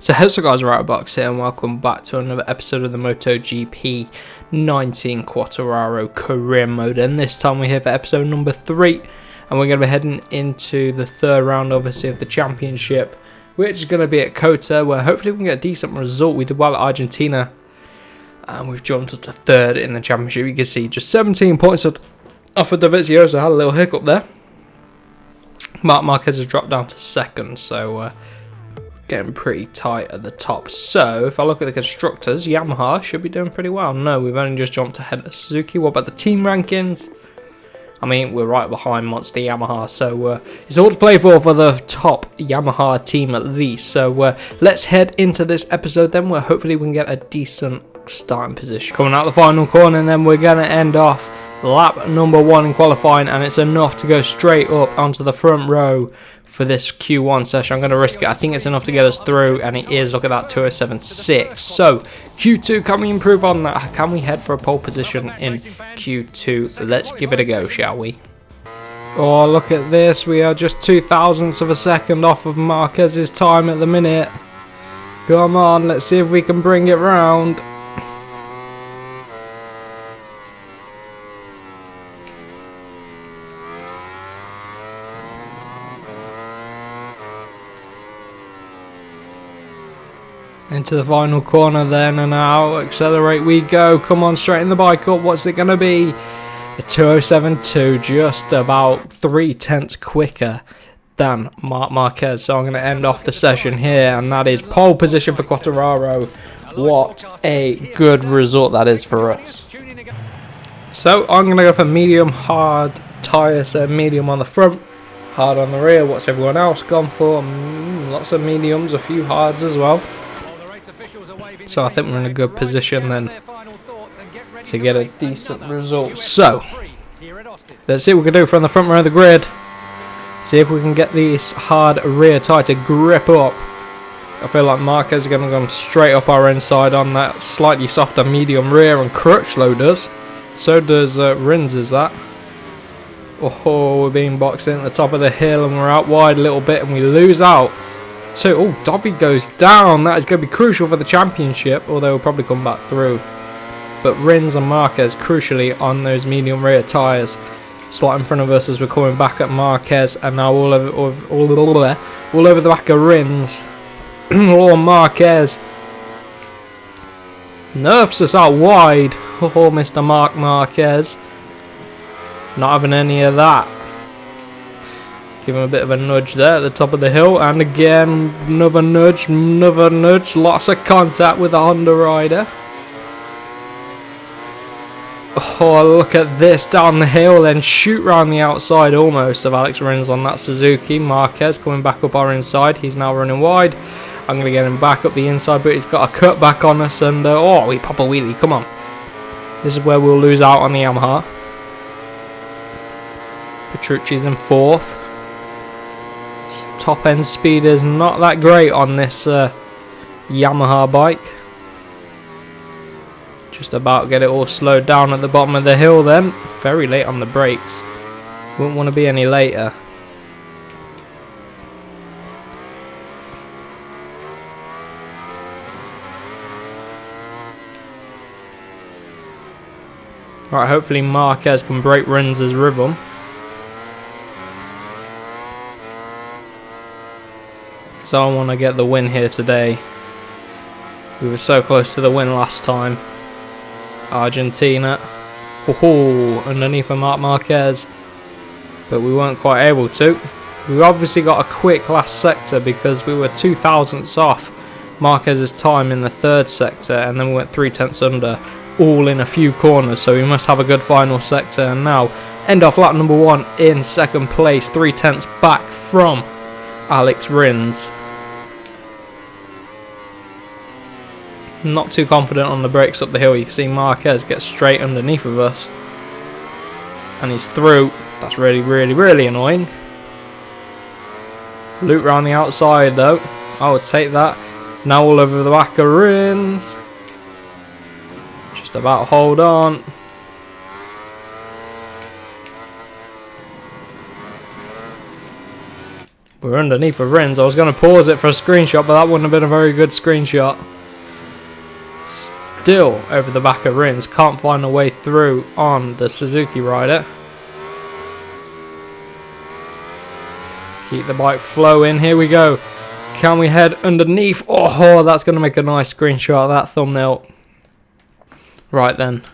So hello guys, Riotbox here and welcome back to another episode of the MotoGP 19 Quartararo career mode, and this time we're here for episode number 3 and we're going to be heading into the third round obviously of the championship, which is going to be at Cota, where hopefully we can get a decent result. We did well at Argentina and we've jumped up to third in the championship. You can see just 17 points off of Dovizioso. Had a little hiccup there. Marc Marquez has dropped down to second, so getting pretty tight at the top. So if I look at the constructors, Yamaha should be doing pretty well. No, we've only just jumped ahead of Suzuki. What about the team rankings? I mean, we're right behind Monster Yamaha, so it's all to play for the top Yamaha team at least. So let's head into this episode then, where hopefully we can get a decent starting position. Coming out the final corner, and then we're going to end off lap number 1 in qualifying, and it's enough to go straight up onto the front row for this Q1 session. I'm going to risk it. I think it's enough to get us through, and it is. Look at that, 207.6. So Q2, can we improve on that? Can we head for a pole position in Q2? Let's give it a go, shall we? Oh, look at this. We are just 0.02 of a second off of Marquez's time at the minute. Come on, let's see if we can bring it round. Into the final corner then, and now accelerate we go. Come on, straighten the bike up. What's it going to be? A 207.2, just about 0.3 quicker than Marc Marquez. So I'm going to end off the session here, and that is pole position for Quartararo. What a good result that is for us. So I'm going to go for medium hard tyres, so medium on the front, hard on the rear. What's everyone else gone for? Lots of mediums, a few hards as well. So I think we're in a good position then to get a decent result. So let's see what we can do from the front row of the grid. See if we can get this hard rear tyre to grip up. I feel like Marquez is going to come straight up our inside on that slightly softer medium rear, and Crutchlow does. So does Rins, is that. Oh, we're being boxed in at the top of the hill and we're out wide a little bit and we lose out. Oh, DOVI goes down. That is going to be crucial for the championship, although we'll probably come back through. But Rins and Marquez crucially on those medium rear tyres. Slot in front of us as we're coming back at Marquez, and now all over the back of Rins. Oh, Marquez nerfs us out wide. Oh, Mr. Marc Marquez. Not having any of that. Give him a bit of a nudge there at the top of the hill, and again another nudge, lots of contact with the Honda rider. Oh, look at this, down the hill, then shoot round the outside almost of Alex Rins on that Suzuki. Marquez coming back up our inside, he's now running wide. I'm going to get him back up the inside, but he's got a cut back on us, and oh, we pop a wheelie, come on. This is where we'll lose out on the Yamaha. Petrucci's in 4th. Top end speed is not that great on this Yamaha bike. Just about get it all slowed down at the bottom of the hill then. Very late on the brakes. Wouldn't want to be any later. Alright, hopefully Marquez can break Rins' rhythm. So I want to get the win here today. We were so close to the win last time. Argentina. Oh, underneath of Marc Marquez. But we weren't quite able to. We obviously got a quick last sector because we were 0.02 off Marquez's time in the third sector, and then we went 0.3 under, all in a few corners. So we must have a good final sector. And now end off lap number 1 in second place, 0.3 back from Alex Rins. Not too confident on the brakes up the hill. You can see Marquez get straight underneath of us, and he's through. That's really annoying. Loop round the outside though. I would take that. Now all over the back of Rins. Just about hold on. We're underneath of Rins. I was going to pause it for a screenshot, but that wouldn't have been a very good screenshot. Still over the back of Rins. Can't find a way through on the Suzuki rider. Keep the bike flowing. Here we go. Can we head underneath? Oh, that's going to make a nice screenshot of that thumbnail. Right then.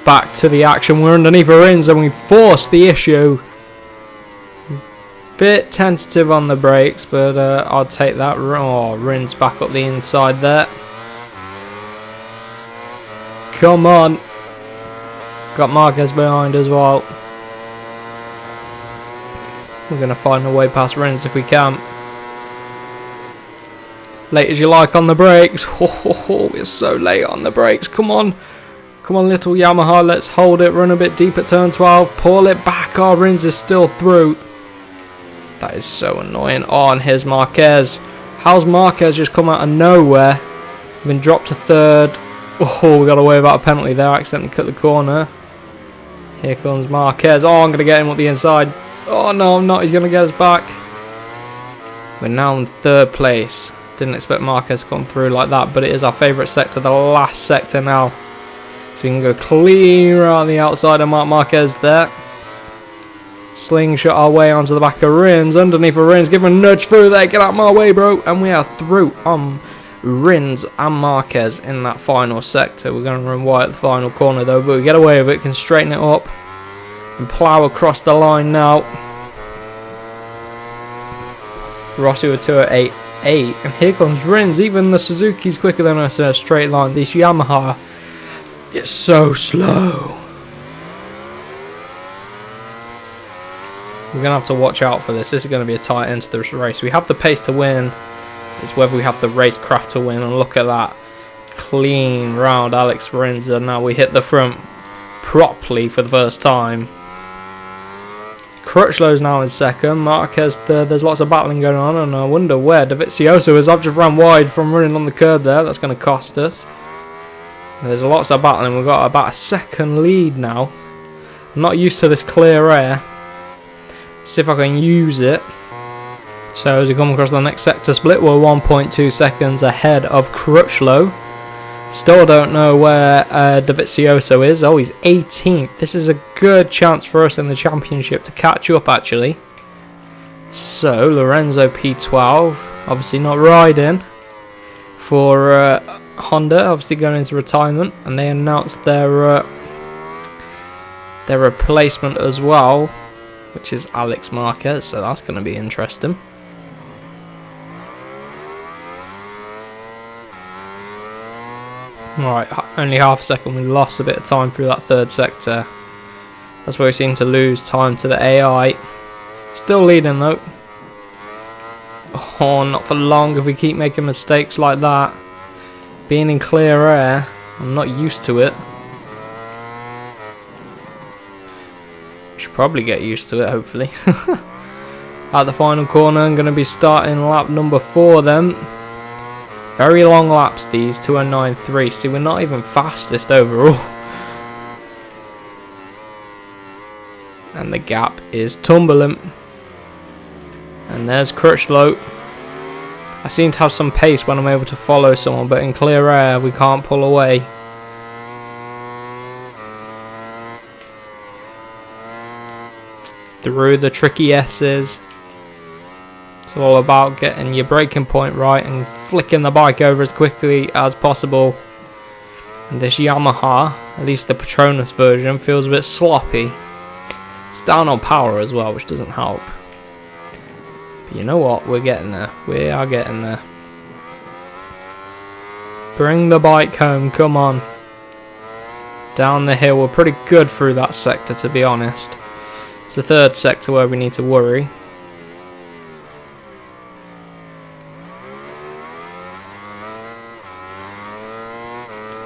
Back to the action. We're underneath of Rins and we forced the issue. Bit tentative on the brakes, but I'll take that. Oh, Rins back up the inside there. Come on. Got Marquez behind as well. We're going to find a way past Rins if we can. Late as you like on the brakes. Oh, it's so late on the brakes. Come on. Come on, little Yamaha. Let's hold it. Run a bit deep at turn 12. Pull it back. Oh, Rins is still through. That is so annoying. Oh, and here's Marquez. How's Marquez just come out of nowhere? Been dropped to third. Oh, we got away without a penalty there. Accidentally cut the corner. Here comes Marquez. Oh, I'm going to get him up the inside. Oh, no, I'm not. He's going to get us back. We're now in third place. Didn't expect Marquez to come through like that, but it is our favourite sector, the last sector now. So we can go clean around the outside of Marc Marquez there. Slingshot our way onto the back of Rins, underneath of Rins, give him a nudge through there, get out of my way, bro, and we are through on Rins and Marquez in that final sector. We're going to run wide at the final corner though, but we get away with it, can straighten it up and plough across the line now. Rossi with 2 at 8, and here comes Rins. Even the Suzuki's quicker than us in a straight line. This Yamaha is so slow. We're going to have to watch out for this. This is going to be a tight end to this race. We have the pace to win. It's whether we have the racecraft to win. And look at that. Clean round Alex Rins. And now we hit the front properly for the first time. Crutchlow's now in second. Marquez third. There's lots of battling going on. And I wonder where Dovizioso is. I've just ran wide from running on the curb there. That's going to cost us. There's lots of battling. We've got about a second lead now. I'm not used to this clear air. See if I can use it. So as we come across the next sector split, we're 1.2 seconds ahead of Crutchlow. Still don't know where Dovizioso is. Oh, he's 18th. This is a good chance for us in the championship to catch up, actually. So Lorenzo P12, obviously not riding for Honda, obviously going into retirement, and they announced their replacement as well, which is Alex Marquez, so that's going to be interesting. Alright, only half a second. We lost a bit of time through that third sector. That's where we seem to lose time to the AI. Still leading though. Oh, not for long if we keep making mistakes like that. Being in clear air, I'm not used to it. Should probably get used to it, hopefully. At the final corner, I'm going to be starting lap number 4 then. Very long laps these, 2:09.3. See, we're not even fastest overall. And the gap is tumbling. And there's Crutchlow. I seem to have some pace when I'm able to follow someone, but in clear air we can't pull away. Through the tricky S's. It's all about getting your braking point right and flicking the bike over as quickly as possible. And this Yamaha, at least the Petronas version, feels a bit sloppy. It's down on power as well, which doesn't help. But you know what? We're getting there. We are getting there. Bring the bike home. Come on. Down the hill. We're pretty good through that sector, to be honest. It's the third sector where we need to worry.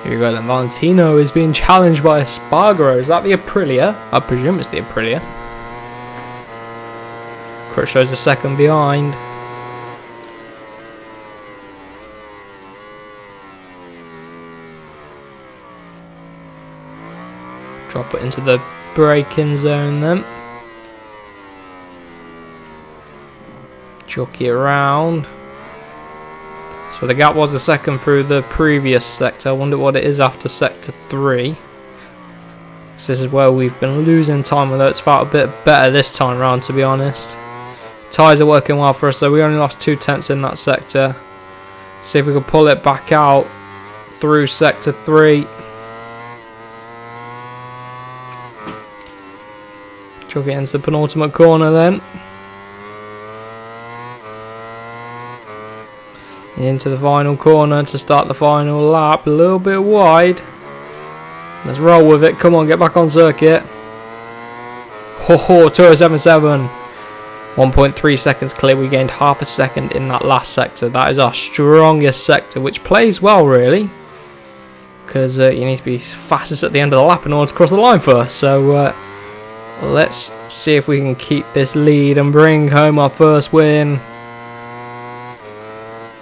Here we go then. Valentino is being challenged by a Spargaro. Is that the Aprilia? I presume it's the Aprilia. Crutchlow's a second behind. Drop it into the braking zone then. Chuck it around. So the gap was a second through the previous sector. I wonder what it is after sector 3. So this is where we've been losing time, although it's felt a bit better this time round, to be honest. Tyres are working well for us, so we only lost 2 tenths in that sector. See if we can pull it back out through sector 3. Chuck it into the penultimate corner then. Into the final corner to start the final lap. A little bit wide. Let's roll with it. Come on, get back on circuit. Ho 2077. 1.3 seconds clear. We gained half a second in that last sector. That is our strongest sector, which plays well, really. Because you need to be fastest at the end of the lap in order to cross the line first. So let's see if we can keep this lead and bring home our first win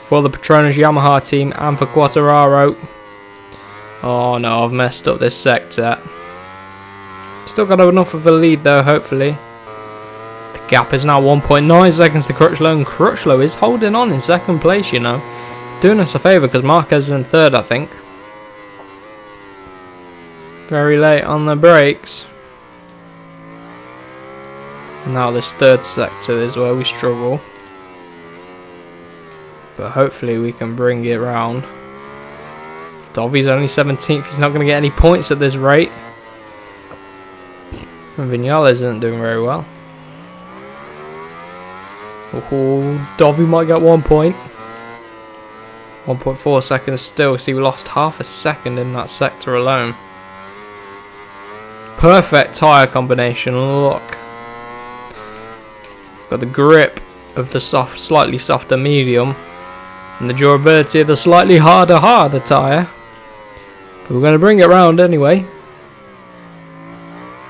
for the Petronas Yamaha team and for Quartararo. Oh no, I've messed up this sector. Still got enough of a lead though, hopefully. The gap is now 1.9 seconds to Crutchlow, and Crutchlow is holding on in second place, you know. Doing us a favour because Marquez is in third, I think. Very late on the brakes. Now this third sector is where we struggle. But hopefully we can bring it round. DOVI's only 17th. He's not going to get any points at this rate. And Vinales isn't doing very well. Oh, DOVI might get 1 point. 1.4 seconds still. See, we lost half a second in that sector alone. Perfect tyre combination. Look. Got the grip of the slightly softer medium. And the durability of the slightly harder tyre. But we're going to bring it round anyway.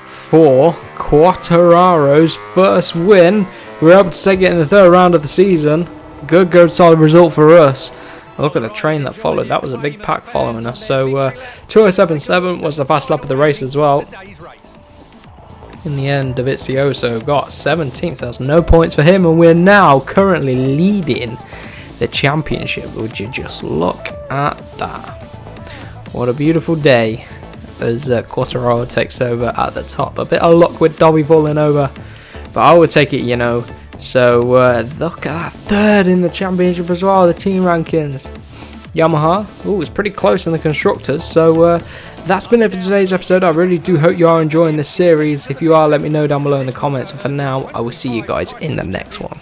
For Quartararo's first win. We were able to take it in the third round of the season. Good solid result for us. Look at the train that followed. That was a big pack following us. So 2077 was the fast lap of the race as well. In the end, Dovizioso got 17th. That's no points for him. And we're now currently leading the championship. Would you just look at that? What a beautiful day as Quartararo takes over at the top. A bit of luck with DOVI falling over, but I would take it, you know. So look at that, third in the championship as well, the team rankings. Yamaha, oh, it's pretty close in the constructors. So that's been it for today's episode. I really do hope you are enjoying this series. If you are, let me know down below in the comments. And for now, I will see you guys in the next one.